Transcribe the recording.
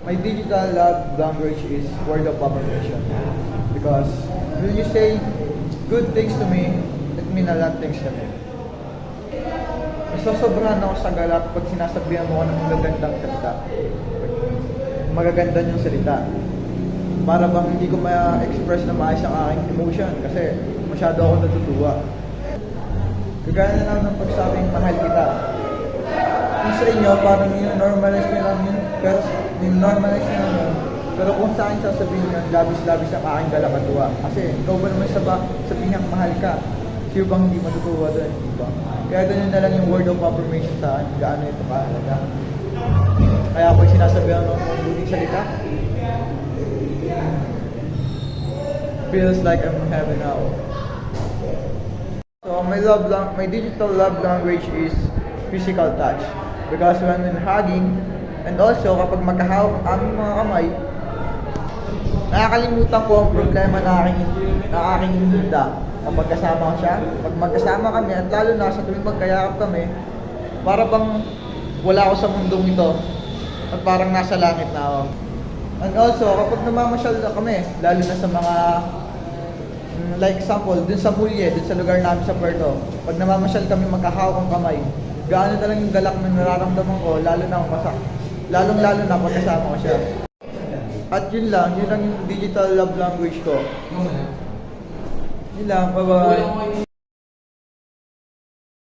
My digital love language is word of affirmation. Because when you say good things to me, it mean a lot things to me. Nasosobrahan ako sa galak pag sinasabihan mo ako ng magagandang salita. Magaganda yung salita. Para bang hindi ko ma-express na maayos ang aking emotion kasi masyado ako natutuwa. Kagaya na lang ng pagsabing mahal kita. Kung sa inyo, parang normalize nyo lang yun, pero normalize nyo lang yun. Pero kung sa akin sasabihin yun, labis-labis ang aking galakatuwa. Kasi ikaw ba naman sabihin mahal ka? Sino bang hindi matutuwa doon, di ba? Kaya ganyan na lang yung word of affirmation sa akin, gaano ito kahalaga. Kaya pag sinasabihan ng mabuting salita, feels like I'm in heaven now. So my digital love language is physical touch. Because when hugging, and also kapag magkahawak ang aming mga kamay, nakakalimutan ko ang problema na aking ininda. Kapag kasama ko siya, pag magkasama kami, at lalo na sa tuwing magkayakap kami, para bang wala ako sa mundong ito, at parang nasa langit na ako. And also, kapag namamasyal na kami, lalo na sa mga, like example, dun sa Mulye, dun sa lugar namin sa Puerto, pag namamasyal kami magkahawak ang kamay, gaano talagang yung galak na nararamdaman ko, lalo na pag kasama ko siya. At yun lang yung digital love language ko. Yun lang, bye-bye.